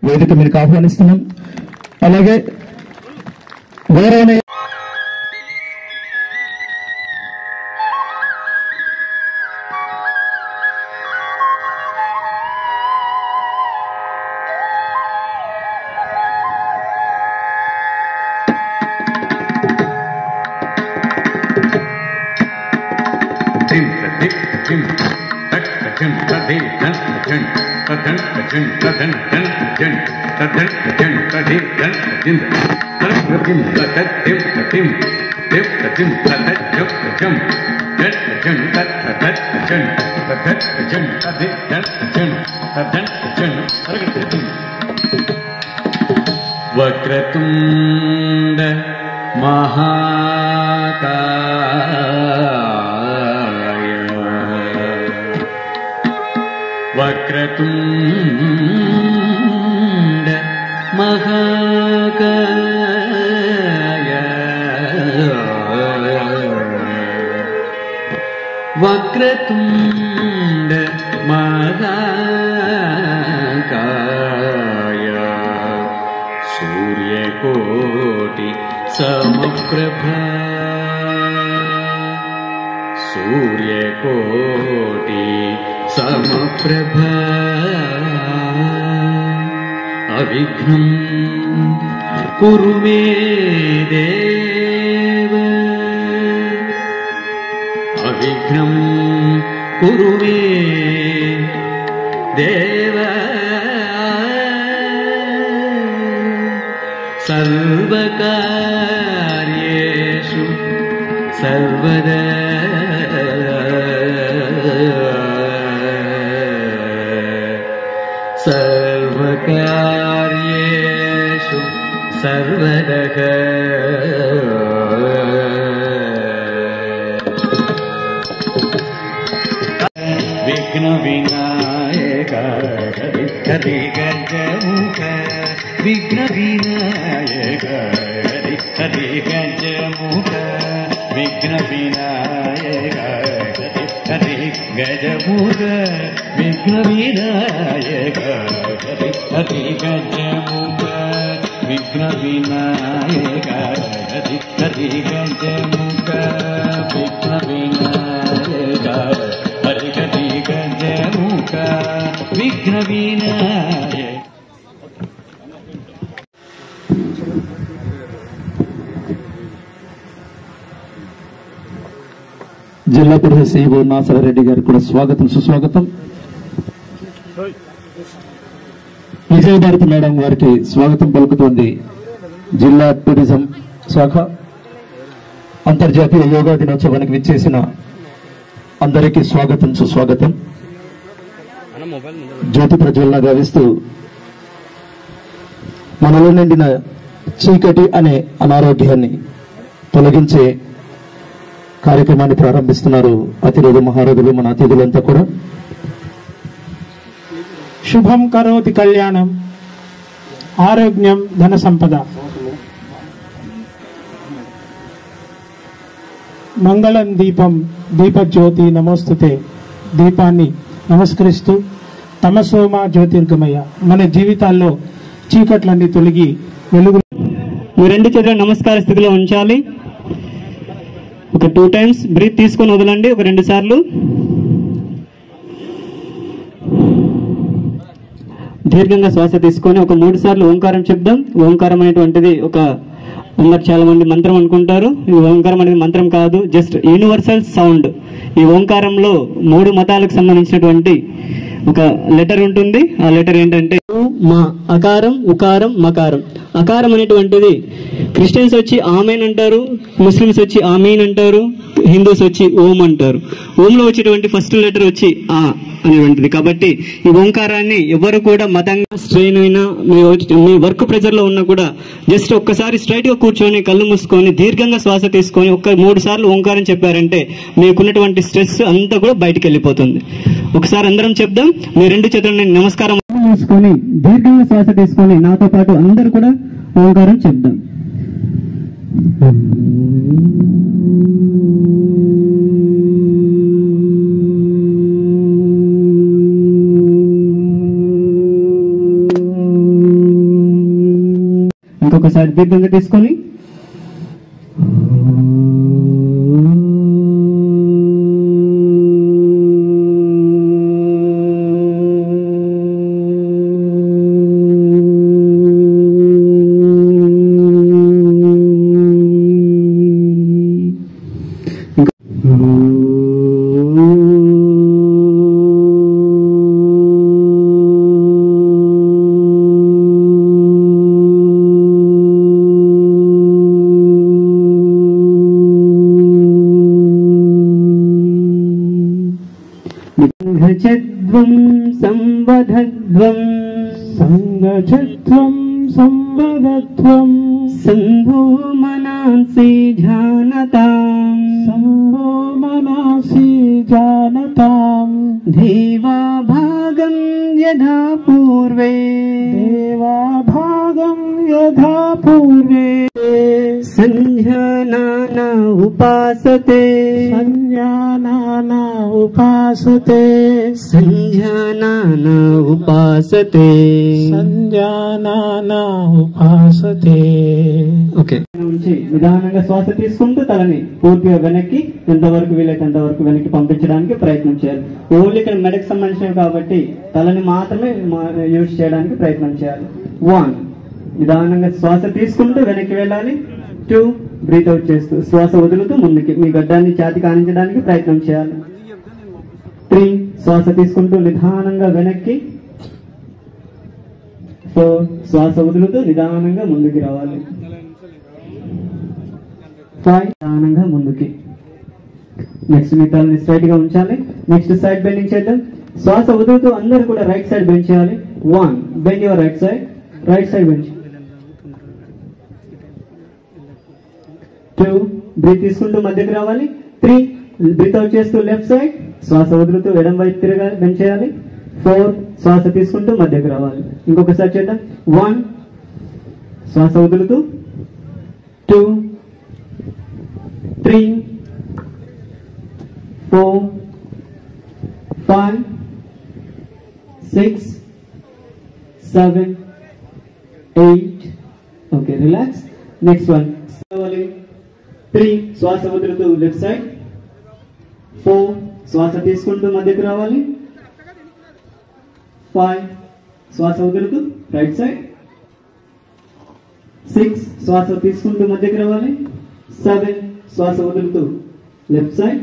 వేదిక మీదకి ఆహ్వానిస్తున్నాం. అలాగే గౌరవనీయ వక్రతుండ మహాకాయ వక్రతుండ మహాకాయ వక్రతుండ మహాకాయ సూర్యకోటి సమప్రభ సూర్యకోటి సమప్రభ అవిఘ్నం కురు మే దేవ అవిఘ్నం కురు మే దేవ సర్వకార్యేషు సర్వదా సర్వకార్యేషు సర్వదః విఘ్న వినాయక హరి గజముఖ విఘ్న వినాయక హరి గజముఖ విఘ్న వినాయక హరి గజముఖ విఘ్న వినాయక హరి గజముఖ విఘ్న వినాయక హరి గజముఖ విఘ్న వినాయక హరి గజముఖ విఘ్న వినాయక. జిల్లా పరిషత్ సీఈఓ నాసరారెడ్డి గారికి కూడా స్వాగతం సుస్వాగతం. విజయభారతి మేడం గారికి స్వాగతం పలుకుతోంది జిల్లా టూరిజం శాఖ. అంతర్జాతీయ యోగా దినోత్సవానికి విచ్చేసిన అందరికీ స్వాగతం సుస్వాగతం. జ్యోతి ప్రజ్వలన గావిస్తూ మనలో నిండిన చీకటి అనే అనారోగ్యాన్ని తొలగించే కార్యక్రమాన్ని ప్రారంభిస్తున్నారు అతిరథ మహారథులు, మన అతిథులంతా కూడా. శుభం కరోతి కళ్యాణం ఆరోగ్యం ధన సంపద. మంగళం దీపం దీపజ్యోతి నమోస్తుతే. దీపాన్ని నమస్కరిస్తూ తమసోమ జ్యోతిర్గమయ, మన జీవితాల్లో చీకట్లన్నీ తొలగి వెలుగు. మీ రెండు చేతులు నమస్కార స్థితిలో ఉంచాలి. ఒక 2 times బ్రీత్ తీసుకొని వదలండి. ఒక 2 సార్లు దీర్ఘంగా శ్వాస తీసుకొని ఒక 3 సార్లు ఓంకారం చెప్దాం. ఓంకారం అనేటువంటిది అందరు చాలా మంది మంత్రం అనుకుంటారు. ఈ ఓంకారం అనేది మంత్రం కాదు, జస్ట్ యూనివర్సల్ సౌండ్. ఈ ఓంకారంలో 3 మతాలకు సంబంధించినటువంటి ఒక లెటర్ ఉంటుంది. ఆ లెటర్ ఏంటంటే మా, అకారం, ఉకారం, మకారం. అకారం అనేటువంటిది క్రిస్టియన్స్ వచ్చి ఆమెన్ అంటారు, ముస్లిమ్స్ వచ్చి ఆమీన్ అంటారు, హిందూస్ వచ్చి ఓం అంటారు. ఓంలో వచ్చేటువంటి ఫస్ట్ లెటర్ వచ్చి ఆ అనేటువంటిది. కాబట్టి ఈ ఓంకారాన్ని ఎవరు కూడా మతంగా స్ట్రెయిన్ అయినా మీ వర్క్ ప్రెజర్ లో ఉన్నా కూడా జస్ట్ ఒక్కసారి స్ట్రైట్ గా కూర్చొని కళ్ళు మూసుకొని దీర్ఘంగా శ్వాస తీసుకొని 3 సార్లు ఓంకారం చెప్పారంటే మీకున్నటువంటి స్ట్రెస్ అంతా కూడా బయటకు వెళ్ళిపోతుంది. ఒకసారి అందరం చెప్దాం. మీ 2 చేతులను నమస్కారం మూసుకొని దీర్ఘంగా శ్వాస తీసుకొని నాతో పాటు అందరూ కూడా ఓంకారం చెప్దాం. ఇంకొకసారి దీర్ఘంగా తీసుకొని సంఘచత్వం సంవదధ్వం సంగచత్వం సంవదత్వం సంభో మనాంసి జానతాం సంభో మనసి జానతాం దేవా భాగం యథా పూర్వే దేవా భాగం యథా పూర్వే సంజానాన ఉపాసతే సంజానాన ఉపాసతే సంజానాన ఉపాసతే సంజానాన ఉపాసతే. ఓకే నుంచి నిదానంగా శ్వాస తీసుకుంటూ తలని పూర్తిగా వెనక్కి ఎంతవరకు వీలైతే అంతవరకు వెనక్కి పంపించడానికి ప్రయత్నం చేయాలి. ఓన్లీ ఇక్కడ మెడకు సంబంధించినవి కాబట్టి తలని మాత్రమే యూజ్ చేయడానికి ప్రయత్నం చేయాలి. 1 నిదానంగా శ్వాస తీసుకుంటూ వెనక్కి వెళ్ళాలి. 2 బ్రీత్ అవుట్ చేస్తూ శ్వాస వదులుతూ ముందుకి మీ గడ్డాన్ని ఛాతి కానించడానికి ప్రయత్నం చేయాలి. 3 శ్వాస తీసుకుంటూ నిదానంగా వెనక్కి. 4 శ్వాస వదులుతూ నిదానంగా ముందుకి రావాలి. 5 నిదానంగా ముందుకి. నెక్స్ట్ మీ తలని స్ట్రైట్ గా ఉంచాలి. నెక్స్ట్ సైడ్ బెండింగ్ చేద్దాం. శ్వాస వదులుతూ అందరూ కూడా రైట్ సైడ్ బెండ్ చేయాలి. 1 bend your right side bend. 2 breath తీసుకుంటూ మధ్యకి రావాలి. 3 బ్రీత్ అవుట్ చేస్తూ లెఫ్ట్ సైడ్ శ్వాస వదులుతూ ఎడం వైపు తిరగాలి, బెండ్ చేయాలి. 4 శ్వాస తీసుకుంటూ మధ్యకి రావాలి. ఇంకొకసారి చేద్దాం. 1 శ్వాస వదులుతూ 2 3 4 5 6 7 8. Okay relax. నెక్స్ట్ 1 3 శ్వాస వదులుతూ లెఫ్ట్ సైడ్. 4 శ్వాస తీసుకుంటూ మధ్యకు రావాలి. 5 శ్వాస వదులుతూ రైట్ సైడ్. 6 శ్వాస తీసుకుంటూ మధ్యకు రావాలి. 7 శ్వాస వదులుతూ లెఫ్ట్ సైడ్.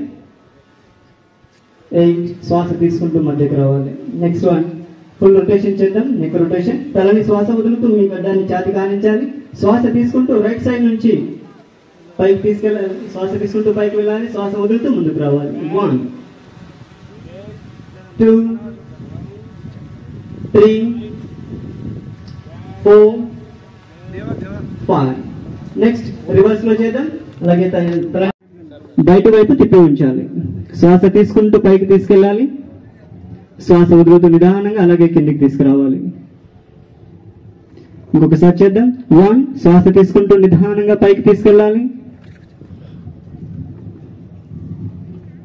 8 శ్వాస తీసుకుంటూ మధ్యకు రావాలి. నెక్స్ట్ 1 ఫుల్ రొటేషన్ చేద్దాం. Neck rotation. తలని శ్వాస వదులుతూ మీ గడ్డాన్ని ఛాతి కానించాలి. శ్వాస తీసుకుంటూ రైట్ సైడ్ నుంచి పైకి తీసుకెళ్ళాలి. శ్వాస తీసుకుంటూ పైకి వెళ్ళాలి. శ్వాస వదులుతూ ముందుకు రావాలి. 1 2 3 4 5. నెక్స్ట్ రివర్స్ లో చేద్దాం. అలాగే బయట వైపు తిప్పి ఉంచాలి. శ్వాస తీసుకుంటూ పైకి తీసుకెళ్ళాలి. శ్వాస వదులుతూ నిదానంగా అలాగే కిందికి తీసుకురావాలి. ఇంకొకసారి చేద్దాం. 1 శ్వాస తీసుకుంటూ నిదానంగా పైకి తీసుకెళ్ళాలి.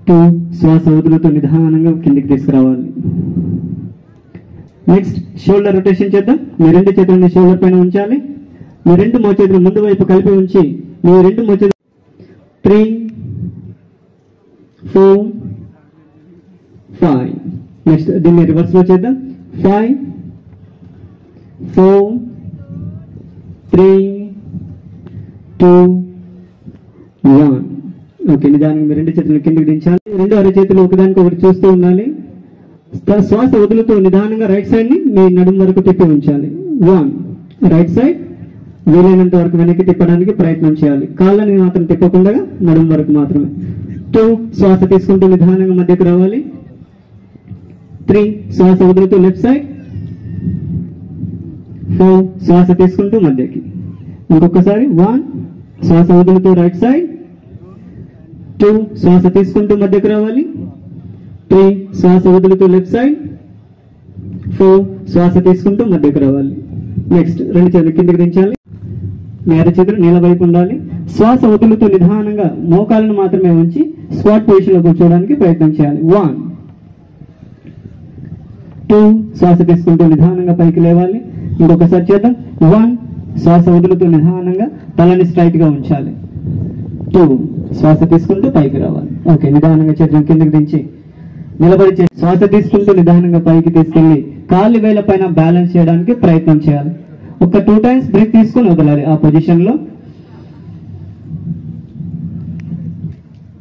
2 శ్వాస వదులుతూ నిదానంగా కిందికి తీసుకురావాలి. నెక్స్ట్ షోల్డర్ రొటేషన్ చేద్దాం. మీ 2 చేతులను షోల్డర్ పైన ఉంచాలి. మీ 2 మోచేతులు ముందు వైపు కలిపి ఉంచి మీ 2 మోచేతులు 3 4 5. నెక్స్ట్ దీన్ని రివర్స్ లో చేద్దాం. 5 4 3 2 1. ఓకే నిదానంగా మీ 2 చేతులు కిందికి దించాలి. 2 అరచేతులు ఒకదానికి ఒకటి చూస్తూ ఉండాలి. శ్వాస వదులుతూ నిదానంగా రైట్ సైడ్ ని మీ నడుము వరకు తిప్పి ఉంచాలి. 1 రైట్ సైడ్ వీలైనంత వరకు వెనక్కి తిప్పడానికి ప్రయత్నం చేయాలి. కాళ్ళని మాత్రం తిప్పకుండా నడుము వరకు మాత్రమే. 2 శ్వాస తీసుకుంటూ నిదానంగా మధ్యకు రావాలి. 3 శ్వాస వదులుతూ లెఫ్ట్ సైడ్. 4 శ్వాస తీసుకుంటూ మధ్యకి. ఇంకొకసారి 1 శ్వాస వదులుతూ రైట్ సైడ్. 2 శ్వాస తీసుకుంటూ మధ్యకు రావాలి. 3 శ్వాస వదులుతూ లెఫ్ట్ సైడ్. 4 శ్వాస తీసుకుంటూ మధ్యకు రావాలి. నెక్స్ట్ 2 చేతులు కిందికి దించాలి. మీ అరచేతులు నీళ్ళ వైపు ఉండాలి. శ్వాస వదులుతూ నిదానంగా మోకాలను మాత్రమే ఉంచి స్క్వాట్ పొజిషన్ లో కూర్చోవడానికి ప్రయత్నం చేయాలి. 1 2 శ్వాస తీసుకుంటూ నిదానంగా పైకి లేవాలి. ఇంకొకసారి చేద్దాం. 1 శ్వాస వదులుతూ నిదానంగా తలని స్ట్రైట్ గా ఉంచాలి. 2 శ్వాస తీసుకుంటూ పైకి రావాలి. ఓకే, నిదానంగా చేతులను కిందకి దించి నిలబడి శ్వాస తీసుకుంటూ నిదానంగా పైకి తీసుకెళ్లి కాళ్ళు వేల పైన బ్యాలెన్స్ చేయడానికి ప్రయత్నం చేయాలి. ఒక 2 times బ్రీత్ తీసుకుని వదలాలి. ఆ పొజిషన్ లో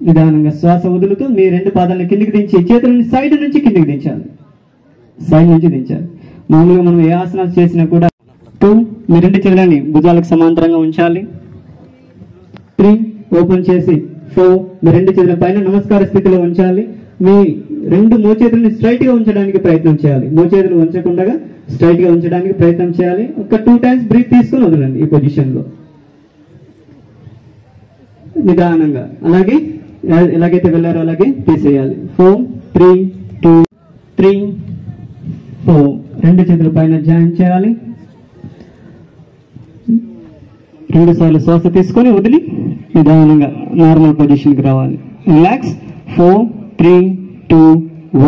నిదానంగా శ్వాస వదులుతూ మీ 2 పాదాలను కిందికి దించి చేతులను సైడ్ నుంచి కిందికి దించాలి. సైడ్ నుంచి దించాలి. మామూలుగా మనం ఏ ఆసనాలు చేసినా కూడా 2 మీ 2 చేతులని భుజాలకు సమాంతరంగా ఉంచాలి. 3 ఓపెన్ చేసి 4 మీ 2 చేతుల పైన నమస్కార స్థితిలో ఉంచాలి. మీ 2 మోచేతులను స్ట్రైట్ గా ఉంచడానికి ప్రయత్నం చేయాలి. మోచేతులు ఉంచకుండా స్ట్రైట్ గా ఉంచడానికి ప్రయత్నం చేయాలి. ఒక 2 times బ్రీత్ తీసుకుని వదలండి ఈ పొజిషన్ లో నిదానంగా. అలాగే ఎలాగైతే వెళ్ళారో అలాగే తీసేయాలి. 4 3 2 3 4 2 చేతుల పైన జాయిన్ చేయాలి. 2 సార్లు శ్వాస తీసుకొని వదిలి నిదానంగా నార్మల్ పొజిషన్ కి రావాలి. రిలాక్స్. 4 3 2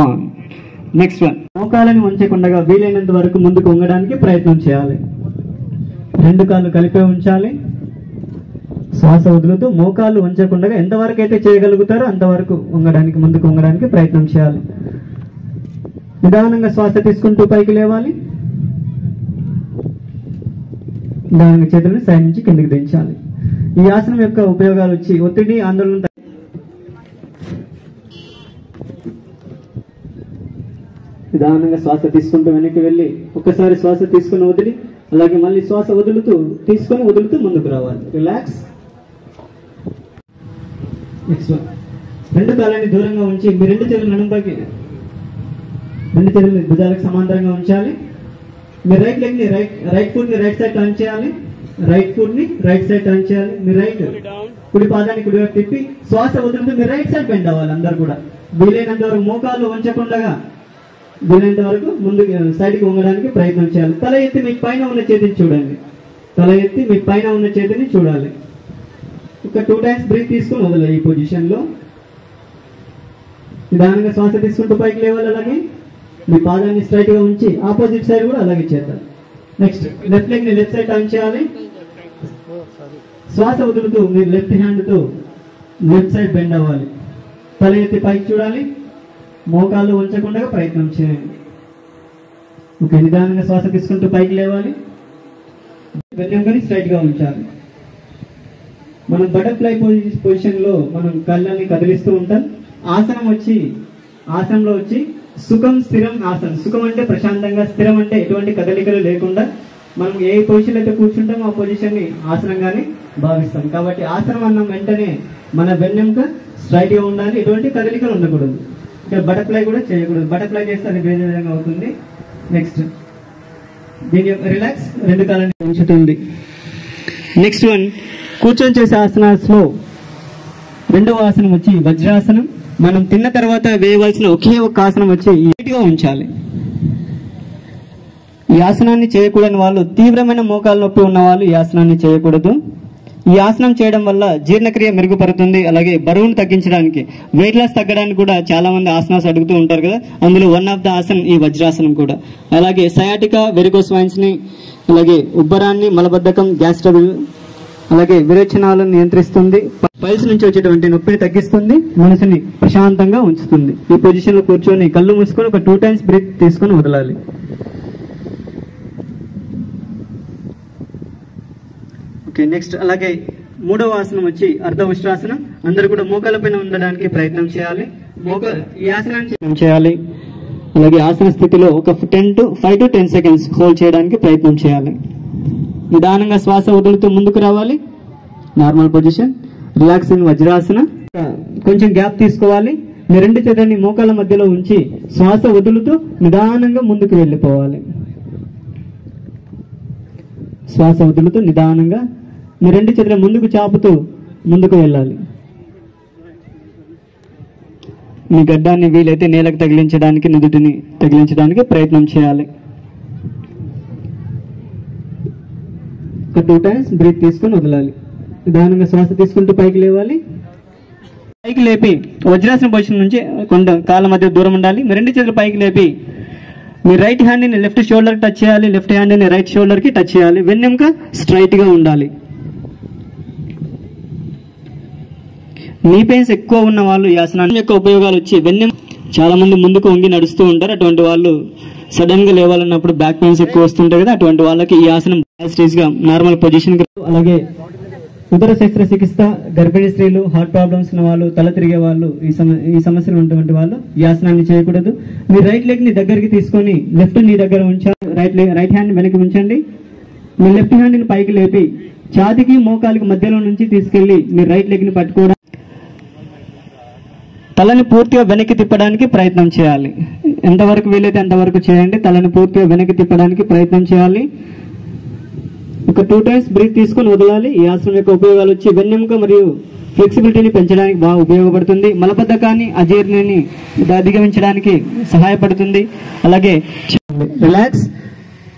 1. నెక్స్ట్ వన్, మోకాలని వంచకుండా వీలైనంత వరకు ముందుకు వంగడానికి ప్రయత్నం చేయాలి. 2 కాళ్ళు కలిపే ఉంచాలి. శ్వాస వదులుతూ మోకాళ్ళు వంచకుండా ఎంతవరకు అయితే చేయగలుగుతారో అంతవరకు వంగడానికి ముందుకు వంగడానికి ప్రయత్నం చేయాలి. నిదానంగా శ్వాస తీసుకుంటూ పైకి లేవాలి. నిదానంగా చేతులను సైడ్ నుంచి కిందకి దించాలి. ఈ ఆసనం యొక్క ఉపయోగాలు వచ్చి ఒత్తిడి, ఆందోళన నిదానంగా శ్వాస తీసుకుంటూ వెనక్కి వెళ్ళి ఒక్కసారి శ్వాస తీసుకుని వదిలి అలాగే మళ్ళీ శ్వాస వదులుతూ తీసుకొని వదులుతూ ముందుకు రావాలి. రిలాక్స్. నెక్స్ట్ 2 కాళ్ళని దూరంగా ఉంచి మీ 2 చేతులు నడుంపైకి 2 చేతులు భుజాలకు సమాంతరంగా ఉంచాలి. మీ రైట్ లెగ్ ని రైట్ ఫుట్ ని రైట్ సైడ్ టర్న్ చేయాలి. రైట్ ఫుట్ ని రైట్ సైడ్ టర్న్ చేయాలి. మీ రైట్ కుడి పాదాన్ని కుడివైపు తిప్పి శ్వాస వదులుతూ మీ రైట్ సైడ్ బెండ్ అవ్వాలి. అందరు కూడా వీలైనంత వరకు మోకాళ్ళు వంచకుండా వీలైనంత వరకు ముందుకు సైడ్ కి వంగడానికి ప్రయత్నం చేయాలి. తల ఎత్తి మీ పైన ఉన్న చేతిని చూడండి. తల ఎత్తి మీ పైన ఉన్న చేతిని చూడాలి. ఒక 2 times బ్రీత్ తీసుకుని వదలాలి. ఈ పొజిషన్ లో నిదానంగా శ్వాస తీసుకుంటూ పైకి లేవాలి. అలాగే మీ పాదాన్ని స్ట్రైట్ గా ఉంచి ఆపోజిట్ సైడ్ కూడా అలాగే చేద్దాం. నెక్స్ట్ లెఫ్ట్ లెగ్ ని లెఫ్ట్ సైడ్ టర్న్ చేయాలి. శ్వాస వదులుతూ మీరు లెఫ్ట్ హ్యాండ్ తో లెఫ్ట్ సైడ్ బెండ్ అవ్వాలి. తల ఎత్తి పైకి చూడాలి. మోకాళ్ళు ఉంచకుండా ప్రయత్నం చేయండి. ఓకే, నిదానంగా శ్వాస తీసుకుంటూ పైకి లేవాలి. వెన్నెముకని స్ట్రైట్ గా ఉంచాలి. మనం బటర్ఫ్లై పొజిషన్ లో మనం కళ్ళని కదిలిస్తూ ఉంటాం. ఆసనంలో వచ్చి సుఖం స్థిరం ఆసనం. సుఖం అంటే ప్రశాంతంగా, స్థిరం అంటే ఎటువంటి కదలికలు లేకుండా మనం ఏ పొజిషన్ అయితే కూర్చుంటామో ఆ పొజిషన్ ని ఆసనంగానే భావిస్తాం. కాబట్టి ఆసనం అన్న వెంటనే మన వెన్నెముక స్ట్రైట్ గా ఉండాలి. ఎటువంటి కదలికలు ఉండకూడదు. ఇక్కడ బటర్ఫ్లై కూడా చేయకూడదు. బటర్ఫ్లై చేస్తే అది వేరే విధంగా అవుతుంది. నెక్స్ట్ దీని రిలాక్స్. 2 కాళ్ళని ఉంచుతుంది. నెక్స్ట్ వన్, కూర్చొని చేసే ఆసనాల్లో 2వ ఆసనం వచ్చి వజ్రాసనం. మనం తిన్న తర్వాత వేయవలసిన ఒకే ఒక ఆసనం వచ్చి నీట్గా ఉంచాలి. ఈ ఆసనాన్ని చేయకూడని వాళ్ళు, తీవ్రమైన మోకాలు నొప్పి ఉన్న వాళ్ళు ఈ ఆసనాన్ని చేయకూడదు. ఈ ఆసనం చేయడం వల్ల జీర్ణక్రియ మెరుగుపడుతుంది. అలాగే బరువును తగ్గించడానికి, వెయిట్ లాస్ తగ్గడానికి కూడా చాలా మంది ఆసనాస్ అడుగుతూ ఉంటారు కదా. అందులో వన్ ఆఫ్ ద ఆసనం ఈ వజ్రాసనం కూడా. అలాగే సయాటికా, వెరికోస్ వైన్స్ ని, అలాగే ఉబ్బరాన్ని, మలబద్ధకం, గ్యాస్ ట్రబుల్, అలాగే విరేచనాలను నియంత్రిస్తుంది. పైల్స్ నుంచి వచ్చేటువంటి నొప్పిని తగ్గిస్తుంది. మనసుని ప్రశాంతంగా ఉంచుతుంది. ఈ పొజిషన్ లో కూర్చొని కళ్ళు మూసుకొని ఒక 2 times బ్రీత్ తీసుకొని వదలాలి. ఓకే, నెక్స్ట్ అలాగే 3వ ఆసనం వచ్చి అర్ధ ఉష్ట్రాసనం. అందరూ కూడా మోకాల పైన ఉండడానికి ప్రయత్నం చేయాలి. ఈ ఆసనాన్ని చేయాలి. అలాగే ఆసన స్థితిలో ఒక 5 to 10 seconds హోల్డ్ చేయడానికి ప్రయత్నం చేయాలి. నిదానంగా శ్వాస వదులుతూ ముందుకు రావాలి. Normal position. రిలాక్సింగ్ వజ్రాసన. కొంచెం గ్యాప్ తీసుకోవాలి. మీ 2 చేతులని మోకాళ్ళ మధ్యలో ఉంచి శ్వాస వదులుతూ నిదానంగా ముందుకు వెళ్ళిపోవాలి. శ్వాస వదులుతూ నిదానంగా మీ 2 చేతుల ముందుకు చాపుతూ ముందుకు వెళ్ళాలి. మీ గడ్డాన్ని వీలైతే నేలకు తగిలించడానికి, నుదుటిని తగిలించడానికి ప్రయత్నం చేయాలి. ఒక 2 times బ్రీత్ తీసుకొని వదలాలి. నిదానంగా శ్వాస తీసుకుంటూ పైకి లేవాలి. పైకి లేపి వజ్రాసన పొజిషన్ నుంచి కొండ కాళ్ళ మధ్య దూరం ఉండాలి. మీ 2 చేతులు పైకి లేపి మీ రైట్ హ్యాండ్ని లెఫ్ట్ షోల్డర్ టచ్ చేయాలి, లెఫ్ట్ హ్యాండ్ని రైట్ షోల్డర్కి టచ్ చేయాలి. వెన్నెముక స్ట్రైట్గా ఉండాలి. నీ పెయిన్స్ ఎక్కువ ఉన్న వాళ్ళు ఈ ఆసనం యొక్క ఉపయోగాలు వచ్చి చాలా మంది ముందుకు వంగి నడుస్తూ ఉంటారు. అటువంటి వాళ్ళు సడన్ గా లేవాలన్నప్పుడు బ్యాక్ పెయిన్స్ ఎక్కువ వస్తుంటాయి కదా, అటువంటి వాళ్ళకి ఈ ఆసనం స్టేజ్ గా నార్మల్ పొజిషన్. అలాగే ఉదర శస్త్రచికిత్స, గర్భిణీ స్త్రీలు, హార్ట్ ప్రాబ్లమ్స్ ఉన్న వాళ్ళు, తల తిరిగే వాళ్ళు, ఈ సమస్యలు ఉన్నటువంటి వాళ్ళు ఈ ఆసనాన్ని చేయకూడదు. మీ రైట్ లెగ్ ని దగ్గరికి తీసుకొని లెఫ్ట్ నీ దగ్గర ఉంచాలి. రైట్ హ్యాండ్ వెనక్కి ఉంచండి. మీ లెఫ్ట్ హ్యాండ్ ని పైకి లేపి ఛాతీకి మోకాలికి మధ్యలో నుంచి తీసుకెళ్లి మీ రైట్ లెగ్ ని పట్టుకోవడం, తలని పూర్తిగా వెనక్కి తిప్పడానికి ప్రయత్నం చేయాలి. ఎంతవరకు వీలైతే అంతవరకు చేయండి. తలని పూర్తిగా వెనక్కి తిప్పడానికి ప్రయత్నం చేయాలి. ఒక 2 times బ్రీత్ తీసుకొని వదలాలి. ఈ ఆసనం యొక్క ఉపయోగాలు వచ్చి వెన్నెముక మరియు ఫ్లెక్సిబిలిటీని పెంచడానికి బాగా ఉపయోగపడుతుంది. మలబద్ధకాన్ని, అజీర్ణాన్ని అధిగమించడానికి సహాయపడుతుంది. అలాగే రిలాక్స్,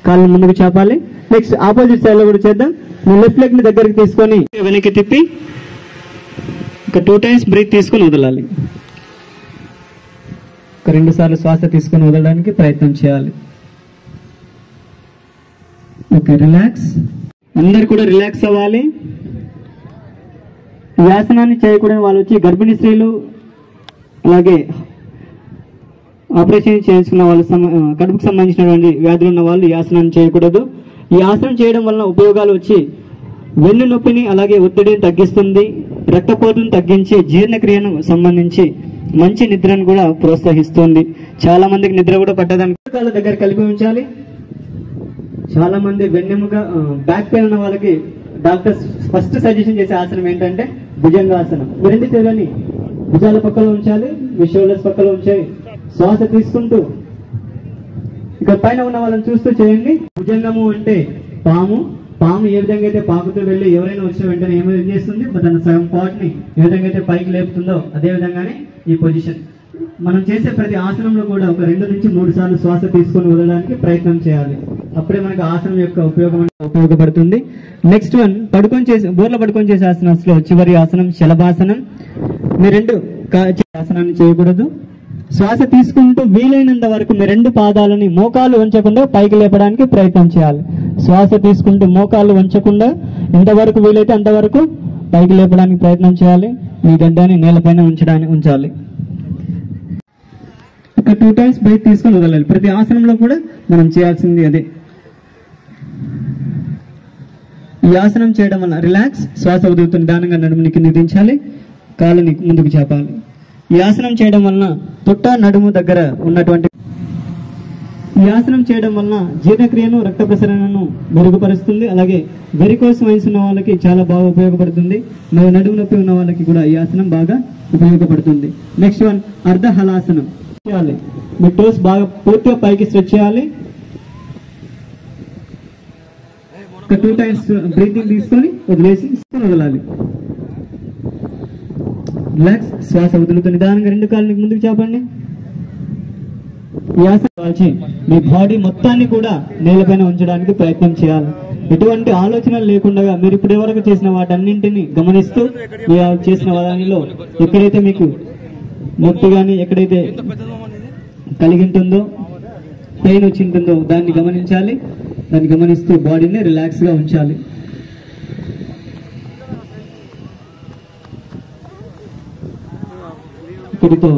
కాళ్ళు ముందుకు చాపాలి. నెక్స్ట్ ఆపోజిట్ సైడ్ లో కూడా చేద్దాం. మీ లెఫ్ట్ లెగ్ ని దగ్గరికి తీసుకొని వెనక్కి తిప్పి ఒక 2 times బ్రీత్ తీసుకొని వదలాలి. ఒక 2 సార్లు శ్వాస తీసుకొని వదలడానికి ప్రయత్నం చేయాలి. Okay, relax. అందరు కూడా రిలాక్స్ అవ్వాలి. ఈ ఆసనాన్ని చేయకూడని వాళ్ళు వచ్చి గర్భిణీ స్త్రీలు, అలాగే ఆపరేషన్ చేయించుకున్న వాళ్ళు, కడుపుకు సంబంధించినటువంటి వ్యాధులు ఉన్న వాళ్ళు ఈ ఆసనాన్ని చేయకూడదు. ఈ ఆసనం చేయడం వలన ఉపయోగాలు వచ్చి వెన్ను నొప్పిని, అలాగే ఒత్తిడిని తగ్గిస్తుంది, రక్తపోటును తగ్గించి జీర్ణక్రియను సంబంధించి మంచి నిద్రను కూడా ప్రోత్సహిస్తుంది. చాలా మందికి నిద్ర కూడా పట్టడానికి కాళ్ళ దగ్గర కలిపి ఉంచాలి. చాలా మంది వెన్నెముక బ్యాక్ పెయిన్ ఉన్న వాళ్ళకి డాక్టర్స్ ఫస్ట్ సజెషన్ చేసే ఆసనం ఏంటంటే భుజంగాసనం. మీ 2 చేతులని భుజాల పక్కలో ఉంచాలి, మీ షోల్డర్స్ పక్కలో ఉంచాలి. శ్వాస తీసుకుంటూ ఇక్కడ పైన ఉన్న వాళ్ళని చూస్తూ చేయండి. భుజంగము అంటే పాము ఏ విధంగా అయితే పాకుతూ వెళ్ళి ఎవరైనా వచ్చిన వెంటనే ఏం చేస్తుంది, తన సగం పార్ట్ ని ఏ విధంగా అయితే పైకి లేపుతుందో అదే విధంగానే ఈ పొజిషన్. మనం చేసే ప్రతి ఆసనంలో కూడా ఒక 2 నుంచి 3 సార్లు శ్వాస తీసుకొని వదలడానికి ప్రయత్నం చేయాలి. అప్పుడే మనకు ఆసనం యొక్క ఉపయోగపడుతుంది. నెక్స్ట్ వన్ బోర్ల పడుకొని చేసే ఆసనాల్లో చివరి ఆసనం శలభాసనం. మీ 2 ఆసనాన్ని చేయకూడదు. శ్వాస తీసుకుంటూ వీలైనంత వరకు మీ 2 పాదాలని మోకాలు వంచకుండా పైకి లేపడానికి ప్రయత్నం చేయాలి. శ్వాస తీసుకుంటూ మోకాలు వంచకుండా ఎంతవరకు వీలైతే అంతవరకు పైకి లేపడానికి ప్రయత్నం చేయాలి. మీ గడ్డాన్ని నేలపైన ఉంచాలి. ఒక 2 times బ్రీత్ తీసుకొని వదలాలి. ప్రతి ఆసనంలో కూడా మనం చేయాల్సింది అదే. ఈ ఆసనం చేయడం వల్ల రిలాక్స్, శ్వాస వదులుతూ నిదానంగా నడుముని కిందికి దించాలి, కాళ్ళని ముందుకు చాపాలి. ఈ ఆసనం చేయడం వలన తొట్ట, నడుము దగ్గర ఉన్నటువంటి ఈ ఆసనం చేయడం వలన జీర్ణక్రియను, రక్త ప్రసరణను మెరుగుపరుస్తుంది. అలాగే వెరికోస్ వెయిన్స్ ఉన్న వాళ్ళకి చాలా బాగా ఉపయోగపడుతుంది. నడుము నొప్పి ఉన్న వాళ్ళకి కూడా ఈ ఆసనం బాగా ఉపయోగపడుతుంది. నెక్స్ట్ వన్ అర్ధ హలాసనం చేయాలి. మీ టోస్ బాగా పూర్తిగా పైకి స్ట్రెచ్ చేయాలి. ఒక 2 times బ్రీతింగ్ తీసుకొని వదలాలి. రిలాక్స్, శ్వాస వదులుతూ నిదానంగా 2 కాళ్ళని ముందుకు చాపండి. ఈ ఆసనం మీ బాడీ మొత్తాన్ని కూడా నేలపైన ఉంచడానికి ప్రయత్నం చేయాలి. ఎటువంటి ఆలోచనలు లేకుండా మీరు ఇప్పటి వరకు చేసిన వాటన్నింటినీ గమనిస్తూ చేసిన వాటిలో ఎక్కడైతే మీకు నొప్పి కానీ ఎక్కడైతే కలిగింటుందో, పెయిన్ వచ్చింటుందో దాన్ని గమనించాలి. దాన్ని గమనిస్తూ బాడీని రిలాక్స్ గా ఉంచాలి. ఇక్కడితో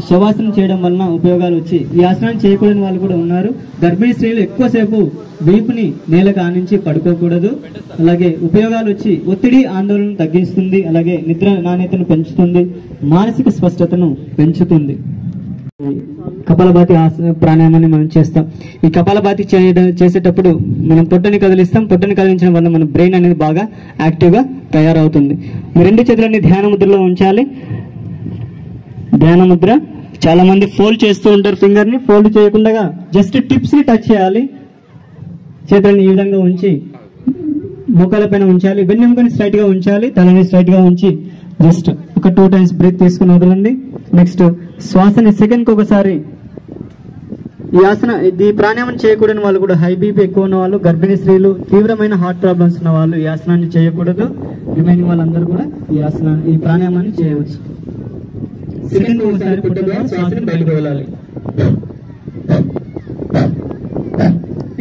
శవాసనం చేయడం వలన ఉపయోగాలు వచ్చి ఈ ఆసనాన్ని చేయకూడని వాళ్ళు కూడా ఉన్నారు. గర్భిణీ స్త్రీలు ఎక్కువసేపు వీపుని నేలకు ఆనించి పడుకోకూడదు. అలాగే ఉపయోగాలు వచ్చి ఒత్తిడి, ఆందోళన తగ్గిస్తుంది. అలాగే నిద్ర నాణ్యతను పెంచుతుంది, మానసిక స్పష్టతను పెంచుతుంది. కపాలభాతి ప్రాణాయామాన్ని మనం చేస్తాం. ఈ కపాలభాతి చేసేటప్పుడు మనం పొట్టని కదిలిస్తాం. పొట్టని కదిలించడం వల్ల మన బ్రెయిన్ అనేది బాగా యాక్టివ్ గా తయారవుతుంది. మీ 2 చేతులని ధ్యాన ముద్రలో ఉంచాలి. ధ్యాన ముద్ర చాలా మంది ఫోల్డ్ చేస్తూ ఉంటారు. ఫింగర్ ని ఫోల్డ్ చేయకుండా జస్ట్ టిప్స్ ని టచ్ చేయాలి. చేతులను ఈ విధంగా ఉంచి మోకాల పైన ఉంచాలి. వెన్నెముకని స్ట్రైట్ గా ఉంచాలి. తలని స్ట్రైట్ గా ఉంచి జస్ట్ ఒక 2 times బ్రీత్ తీసుకుని వదలండి. నెక్స్ట్ శ్వాసని సెకండ్ కి ఒకసారి. ఈ ప్రాణాయామం చేయకూడని వాళ్ళు కూడా హై బీపీ ఎక్కువ ఉన్న వాళ్ళు, గర్భిణీ స్త్రీలు, తీవ్రమైన హార్ట్ ప్రాబ్లమ్స్ ఉన్న వాళ్ళు ఈ ఆసనాన్ని చేయకూడదు. రిమైనింగ్ వాళ్ళందరూ కూడా ఈ ప్రాణాయామాన్ని చేయవచ్చు. సెకండ్ ఒకసారి పుట్టిన శ్వాసని బయటకు వెళ్ళాలి.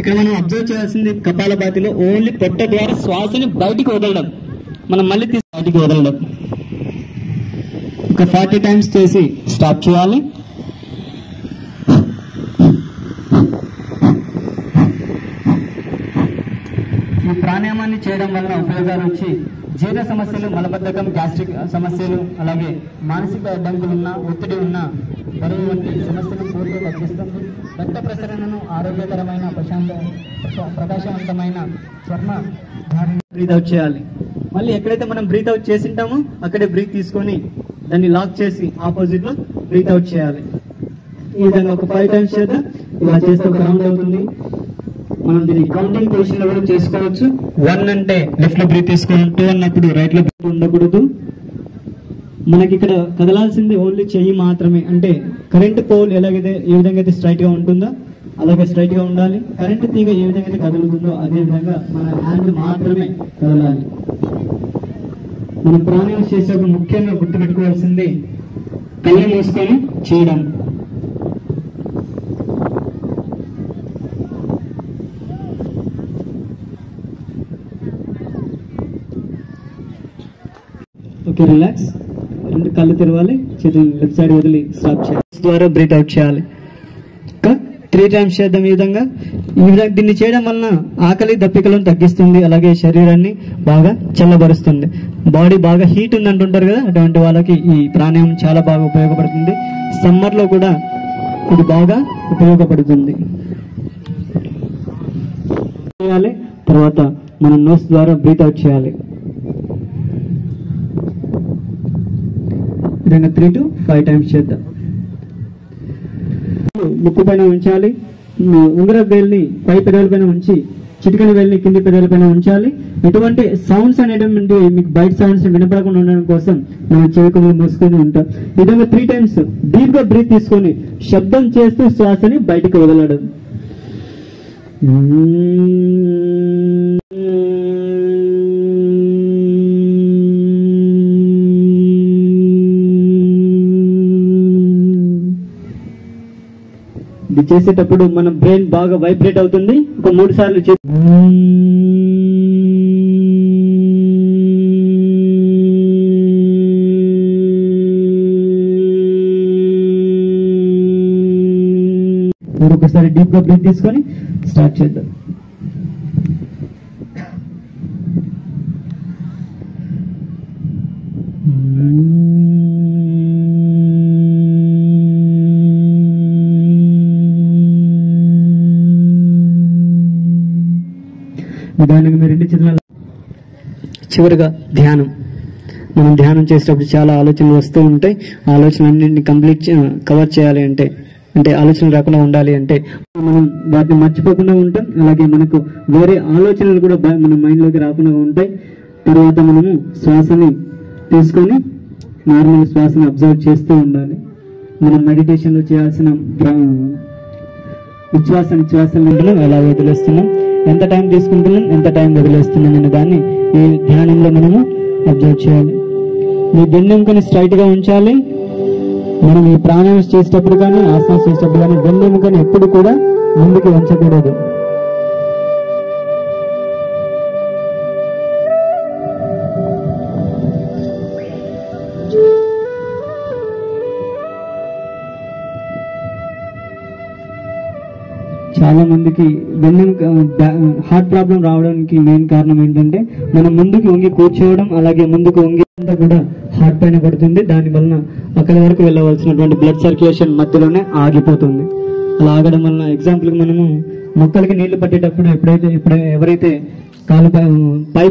ఇక్కడ మనం అబ్జర్వ్ చేయాల్సింది కపాలభాతిలో ఓన్లీ పొట్ట ద్వారా శ్వాసని బయటికి వదలడం, మనం మళ్ళీ తీసి బయటికి వదలడం. ఒక 40 టైమ్స్ చేసి స్టాప్ చేయాలి. ఈ ప్రాణాయామాన్ని చేయడం వలన ఉపయోగాలు వచ్చి జీర్ణ సమస్యలు, మలబద్ధకం, గ్యాస్ట్రిక్ సమస్యలు, అలాగే మానసిక అడ్డంకులున్న, ఒత్తిడి ఉన్న, బరువు వంటి సమస్యలను పూర్తిగా తగ్గిస్తుంది. రక్త ప్రసరణను, ఆరోగ్యకరమైన ప్రకాశవంతమైన చర్మ బ్రీత్ అవుట్ చేయాలి. మళ్ళీ ఎక్కడైతే మనం బ్రీత్ అవుట్ చేసింటామో అక్కడే బ్రీత్ తీసుకొని దాన్ని లాక్ చేసి ఆపోజిట్ లో బ్రీత్ అవుట్ చేయాలి. ఈ విధంగా ఒక 5 టైమ్స్ చేద్దాం. ఇలా చేస్తే ఒక రౌండ్ అవుతుంది. మనం దీన్ని కౌంటింగ్ పొజిషన్ లో కూడా చేసుకోవచ్చు. 1 అంటే లెఫ్ట్ లో బ్రీత్ తీసుకోవాలి, 2 అన్నప్పుడు రైట్ లో బ్రీత్ ఉండకూడదు. మనకి ఇక్కడ కదలాల్సింది ఓన్లీ చెయ్యి మాత్రమే. అంటే కరెంట్ పోల్ ఎలాగైతే ఏ విధంగా అయితే స్ట్రైట్ గా ఉంటుందో అలాగే స్ట్రైట్ గా ఉండాలి. కరెంట్ తీగ ఏ విధంగా అయితే కదులుతుందో అదే విధంగా మన హ్యాండ్ మాత్రమే కదలాలి. మనం ప్రాణాయామం చేసేటప్పుడు ముఖ్యంగా గుర్తుపెట్టుకోవాల్సింది కళ్ళు మూసుకొని చేయడం. Okay, relax. 2 కళ్ళు తెరవాలి, చేతులు లెఫ్ట్ సైడ్ వదిలి స్టాప్ చేయాలి. ద్వారా బ్రీత్ అవుట్ చేయాలి. 3 టైమ్స్ చేద్దాం. ఈ విధంగా దీన్ని చేయడం వలన ఆకలి దప్పికలను తగ్గిస్తుంది, అలాగే శరీరాన్ని బాగా చల్లబరుస్తుంది. బాడీ బాగా హీట్ ఉంది అంటుంటారు కదా, అటువంటి వాళ్ళకి ఈ ప్రాణాయామం చాలా బాగా ఉపయోగపడుతుంది. సమ్మర్ లో కూడా ఇది బాగా ఉపయోగపడుతుంది. తర్వాత మనం నోస్ ద్వారా బ్రీత్ అవుట్ చేయాలి. 3 to 5 టైమ్స్ చేద్దాం. ముక్కు పైన ఉంచాలి. ఉంగర వేలిని పై పెదాల పైన ఉంచి చిటికని వేలిని కింది పెదాల పైన ఉంచాలి. ఎటువంటి సౌండ్స్ అనేటువంటి మీకు బయట సౌండ్స్ వినపడకుండా ఉండడం కోసం మనం చెవికలు మూసుకొని ఉంటాం. ఈ విధంగా 3 టైమ్స్ డీప్ గా బ్రీత్ తీసుకొని శబ్దం చేస్తూ శ్వాసని బయటికి వదలడం. ఇది చేసేటప్పుడు మన బ్రెయిన్ బాగా వైబ్రేట్ అవుతుంది. ఒక 3 సార్లు మరొకసారి డీప్ గా బ్రీత్ తీసుకొని స్టార్ట్ చేద్దాం. నిదానంగా మీరు 2 చేతుల. చివరిగా ధ్యానం. మనం ధ్యానం చేసేటప్పుడు చాలా ఆలోచనలు వస్తూ ఉంటాయి. ఆలోచనలన్నింటినీ కవర్ చేయాలి అంటే ఆలోచనలు రాకుండా ఉండాలి అంటే మనం వాటిని మర్చిపోకుండా ఉంటాం. అలాగే మనకు వేరే ఆలోచనలు కూడా మన మైండ్ లోకి రాకుండా ఉంటాయి. తర్వాత మనము శ్వాసని తీసుకొని నార్మల్ శ్వాసని అబ్జర్వ్ చేస్తూ ఉండాలి. మనం మెడిటేషన్ లో చేయాల్సిన నిశ్వాసాలను ఎలా వదిలేస్తున్నాం, ఎంత టైం తీసుకుంటున్నాం, ఎంత టైం వదిలేస్తున్నాం అనే దాన్ని ఈ ధ్యానంలో మనము అబ్జర్వ్ చేయాలి. మీ వెన్నెముకని స్ట్రైట్ గా ఉంచాలి. మనం ఈ ప్రాణాయామం చేసేటప్పుడు కానీ ఆసనం చేసేటప్పుడు కానీ వెన్నెముకని ఎప్పుడు కూడా ముందుకు వంచకూడదు. చాలా మందికి హార్ట్ ప్రాబ్లం రావడానికి మెయిన్ కారణం ఏంటంటే మనం ముందుకు వంగి కూర్చోవడం, అలాగే ముందుకు వంగి అంతా కూడా హార్ట్ పైన పడుతుంది. దాని వలన అక్కడి వరకు వెళ్ళవలసినటువంటి బ్లడ్ సర్క్యులేషన్ మధ్యలోనే ఆగిపోతుంది. అలా ఆగడం వలన ఎగ్జాంపుల్ మనము మొక్కలకి నీళ్లు పట్టేటప్పుడు ఎవరైతే కాలు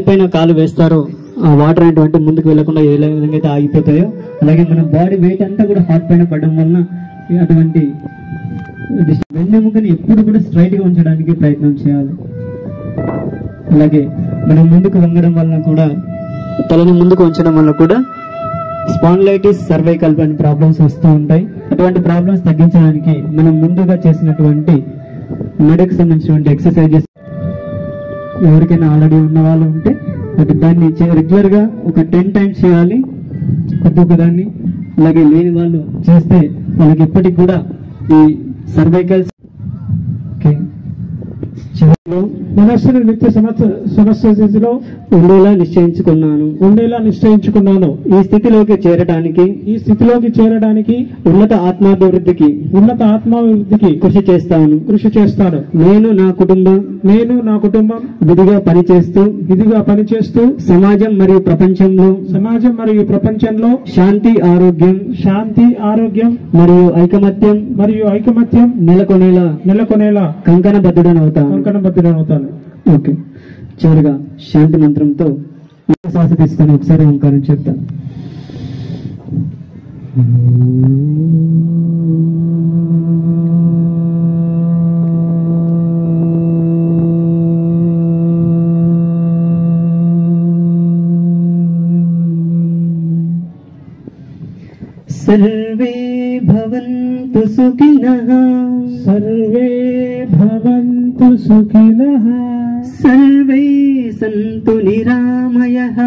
పైన కాలు వేస్తారో ఆ వాటర్ అనేటువంటి ముందుకు వెళ్లకుండా ఏ విధంగా అయితే ఆగిపోతాయో, అలాగే మన బాడీ వెయిట్ అంతా కూడా హార్ట్ పైన పడడం వలన అటువంటి వెన్నెముకని ఎప్పుడు కూడా స్ట్రైట్ గా ఉంచడానికి ప్రయత్నం చేయాలి. అలాగే మనం ముందుకు వంగడం వలన కూడా, తలని ముందుకు ఉంచడం వల్ల కూడా స్పాండిలైటిస్, సర్వైకల్ అనే ప్రాబ్లమ్స్ వస్తూ ఉంటాయి. అటువంటి ప్రాబ్లమ్స్ తగ్గించడానికి మనం ముందుగా చేసినటువంటి మెడకు సంబంధించినటువంటి ఎక్సర్సైజెస్ ఎవరికైనా ఆల్రెడీ ఉన్న వాళ్ళు ఉంటే దాన్ని రెగ్యులర్ గా ఒక 10 టైమ్స్ చేయాలి ఒక్కొక్కదాన్ని. అలాగే లేని వాళ్ళు చేస్తే వాళ్ళకి ఎప్పటికి కూడా ఈ సర్వైకల్స్ మనస్సును నిత్య సమస్య స్థితిలో ఉండేలా నిశ్చయించుకున్నాను. ఈ స్థితిలోకి చేరడానికి ఉన్నత ఆత్మాభివృద్ధికి కృషి చేస్తాను. నేను నా కుటుంబం విధిగా పనిచేస్తూ సమాజం మరియు ప్రపంచంలో శాంతి ఆరోగ్యం మరియు ఐకమత్యం నెలకొనేలా కంకణబద్ధుడనవుతాను. ఓకే, చివరిగా శాంతి మంత్రంతో శ్వాస తీసుకొని ఒకసారి ఓంకారం చెప్తాను. सर्वे भवन्तु सुखिनः सर्वे सन्तु निरामयः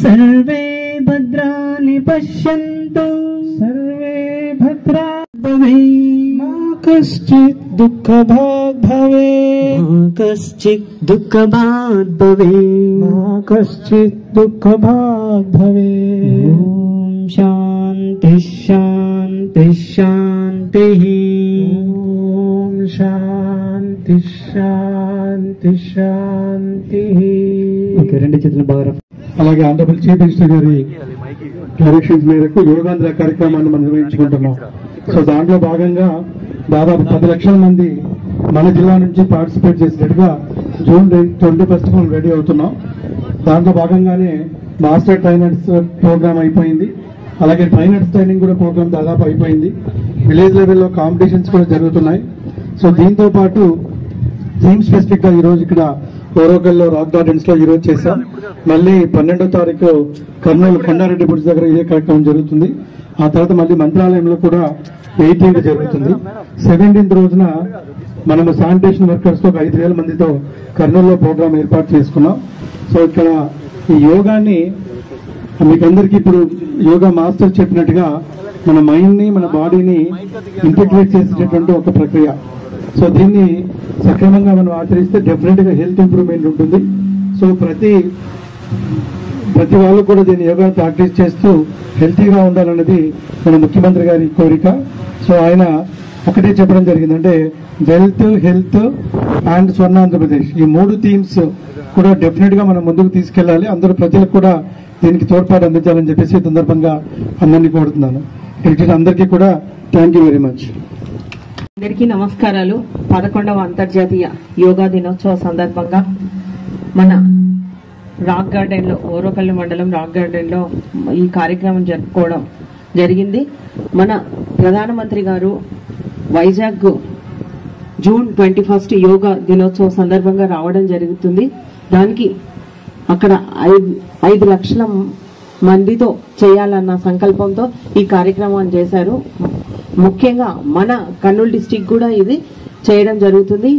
सर्वे भद्राणि पश्यन्तु मा कश्चित् दुःखभाग् भवेत्। ॐ शान्ति शान्ति शान्तिः। ॐ शान्ति शान्ति शान्तिः। ఓకే, రెండు చేతులు బాగా. అలాగే ఆనరబుల్ చీఫ్ మినిస్టర్ గారి డైరెక్షన్స్ మేరకు యోగాంధ్ర కార్యక్రమాన్ని మనం నిర్వహించుకుంటున్నాం. సో దాంట్లో భాగంగా దాదాపు 10 లక్షల మంది మన జిల్లా నుంచి పార్టిసిపేట్ చేసినట్టుగా జూన్ 21 మనం రెడీ అవుతున్నాం. దాంట్లో భాగంగానే మాస్టర్ ట్రైనర్స్ ప్రోగ్రామ్ అయిపోయింది. అలాగే ట్రైనర్స్ ట్రైనింగ్ కూడా ప్రోగ్రామ్ దాదాపు అయిపోయింది. విలేజ్ లెవెల్లో కాంపిటీషన్స్ కూడా జరుగుతున్నాయి. సో దీంతో పాటు థీమ్ స్పెసిఫిక్ గా ఈ రోజు ఇక్కడ ఓరోకల్లో రాక్ గార్డెన్స్ లో ఈ రోజు చేశాం. మళ్ళీ 12వ తారీఖు కర్నూలు కొండారెడ్డి బుడ్జ్ దగ్గర ఇదే కార్యక్రమం జరుగుతుంది. ఆ తర్వాత మళ్ళీ మంత్రాలయంలో కూడా 18th జరుగుతుంది. 17th రోజున మనము శానిటేషన్ వర్కర్స్ తో 5,000 మందితో కర్నూలులో ప్రోగ్రామ్ ఏర్పాటు చేసుకున్నాం. సో ఇక్కడ ఈ యోగాన్ని మీకందరికీ ఇప్పుడు యోగా మాస్టర్ చెప్పినట్టుగా మన మైండ్ ని మన బాడీని ఇంటిగ్రేట్ చేసేటటువంటి ఒక ప్రక్రియ. సో దీన్ని సక్రమంగా మనం ఆచరిస్తే డెఫినెట్ గా హెల్త్ ఇంప్రూవ్మెంట్ ఉంటుంది. సో ప్రతి వాళ్ళు కూడా దీన్ని యోగా ప్రాక్టీస్ చేస్తూ హెల్తీగా ఉండాలన్నది మన ముఖ్యమంత్రి గారి కోరిక. సో ఆయన ఒకటే చెప్పడం జరిగింది, అంటే వెల్త్, హెల్త్ అండ్ స్వర్ణాంధ్రప్రదేశ్, ఈ 3 థీమ్స్ కూడా డెఫినెట్ గా మనం ముందుకు తీసుకెళ్లాలి. అందరూ ప్రజలకు కూడా దీనికి తోడ్పాటు అందించాలని చెప్పేసి ఈ సందర్భంగా అందరినీ కోరుతున్నాను. అందరికీ కూడా థ్యాంక్ యూ వెరీ మచ్. అందరికీ నమస్కారాలు. 11వ అంతర్జాతీయ యోగా దినోత్సవ సందర్భంగా మన రాక్ గార్డెన్ లో, ఓరోకల్లు మండలం రాక్ గార్డెన్ లో ఈ కార్యక్రమం జరుపుకోవడం జరిగింది. మన ప్రధానమంత్రి గారు వైజాగ్ జూన్ 21 యోగా దినోత్సవ సందర్భంగా రావడం జరుగుతుంది. దానికి అక్కడ 5 లక్షల మందితో చేయాలన్న సంకల్పంతో ఈ కార్యక్రమాన్ని చేశారు. ముఖ్యంగా మన కర్నూలు డిస్టిక్ కూడా ఇది చేయడం జరుగుతుంది.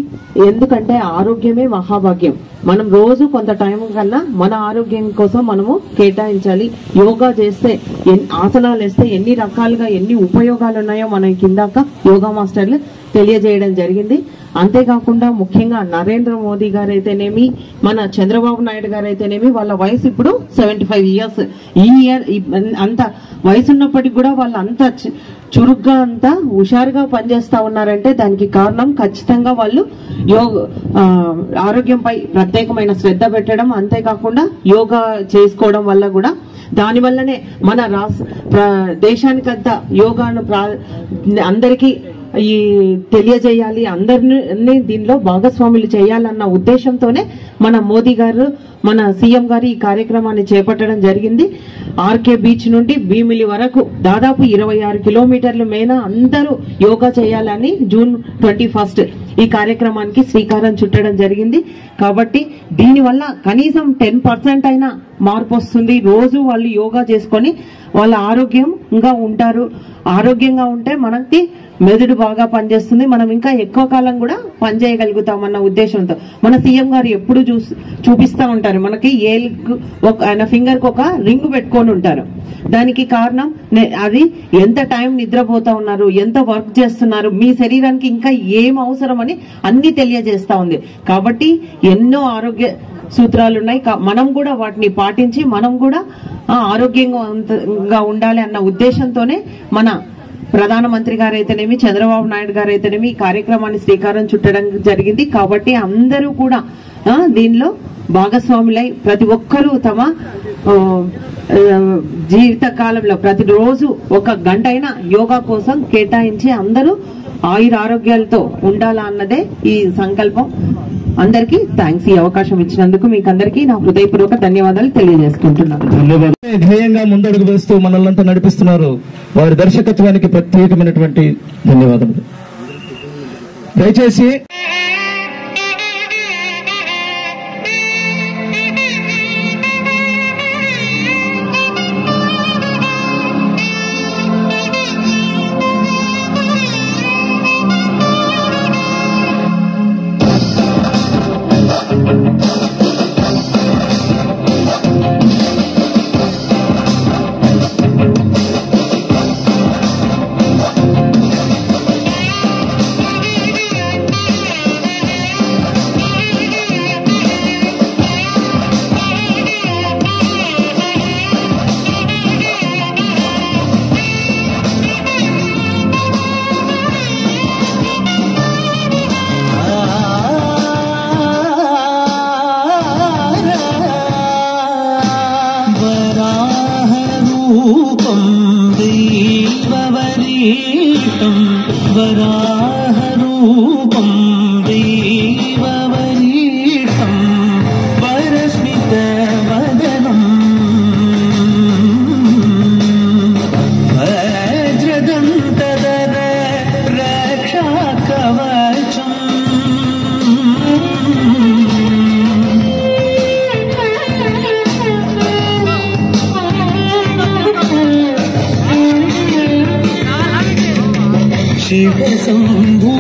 ఎందుకంటే ఆరోగ్యమే మహాభాగ్యం. మనం రోజు కొంత టైం కన్నా మన ఆరోగ్యం కోసం మనము కేటాయించాలి. యోగా చేస్తే, ఆసనాలు వేస్తే ఎన్ని రకాలుగా ఎన్ని ఉపయోగాలు ఉన్నాయో మనకి కిందాక యోగా మాస్టర్లు తెలియజేయడం జరిగింది. అంతేకాకుండా ముఖ్యంగా నరేంద్ర మోదీ గారు అయితేనేమి, మన చంద్రబాబు నాయుడు గారు అయితేనేమి, వాళ్ళ వయసు ఇప్పుడు 75 ఇయర్స్. ఈ ఇయర్ అంత వయసు ఉన్నప్పటికీ కూడా వాళ్ళు అంత చురుగ్గా అంతా హుషారుగా పనిచేస్తా ఉన్నారంటే దానికి కారణం ఖచ్చితంగా వాళ్ళు ఆరోగ్యంపై ప్రత్యేకమైన శ్రద్ధ పెట్టడం, అంతేకాకుండా యోగా చేసుకోవడం వల్ల కూడా దానివల్లనే మన దేశానికంతా యోగాను అందరికీ ఈ తెలియజేయాలి, అందరినీ దీనిలో భాగస్వాములు చేయాలన్న ఉద్దేశంతోనే మన మోదీ గారు, మన సీఎం గారు ఈ కార్యక్రమాన్ని చేపట్టడం జరిగింది. ఆర్కే బీచ్ నుండి భీమిలి వరకు దాదాపు 26 కిలోమీటర్ల మేన అందరూ యోగా చేయాలని జూన్ 21 ఈ కార్యక్రమానికి శ్రీకారం చుట్టడం జరిగింది. కాబట్టి దీనివల్ల కనీసం 10% అయినా మార్పు వస్తుంది. రోజు వాళ్ళు యోగా చేసుకొని వాళ్ళ ఆరోగ్యంగా ఉంటారు. ఆరోగ్యంగా ఉంటే మనకి మెదడు బాగా పనిచేస్తుంది, మనం ఇంకా ఎక్కువ కాలం కూడా పనిచేయగలుగుతాం అన్న ఉద్దేశంతో మన సీఎం గారు ఎప్పుడు చూపిస్తా ఉంటారు. మనకి ఆయన ఫింగర్ కి ఒక రింగ్ పెట్టుకొని ఉంటారు. దానికి కారణం అది ఎంత టైం నిద్రపోతా ఉన్నారు, ఎంత వర్క్ చేస్తున్నారు, మీ శరీరానికి ఇంకా ఏం అవసరం అని అన్ని తెలియజేస్తా ఉంది. కాబట్టి ఎన్నో ఆరోగ్య సూత్రాలు ఉన్నాయి. మనం కూడా వాటిని పాటించి మనం కూడా ఆరోగ్యంగా ఉండాలి అన్న ఉద్దేశంతోనే మన ప్రధానమంత్రి గారు అయితేనేమి, చంద్రబాబు నాయుడు గారు అయితేనేమి ఈ కార్యక్రమాన్ని శ్రీకారం చుట్టడం జరిగింది. కాబట్టి అందరూ కూడా దీనిలో భాగస్వాములై ప్రతి ఒక్కరూ తమ జీవిత కాలంలో ప్రతిరోజు 1 గంట అయినా యోగా కోసం కేటాయించి అందరూ ఆరోగ్యాలతో ఉండాలా అన్నదే ఈ సంకల్పం. అందరికీ థ్యాంక్స్. ఈ అవకాశం ఇచ్చినందుకు మీకు అందరికీ నా హృదయపూర్వక ధన్యవాదాలు తెలియజేసుకుంటున్నాను. ధ్యేయంగా ముందడుగు వేస్తూ మనల్నంతా నడిపిస్తున్నారు. వారి దర్శకత్వానికి ప్రత్యేకమైనటువంటి ధన్యవాదాలు. దయచేసి వరాహరూపం దేవవరీతం వరస్మితవదనం వజ్రదంతధర రక్షాకవచం శివ శంభూ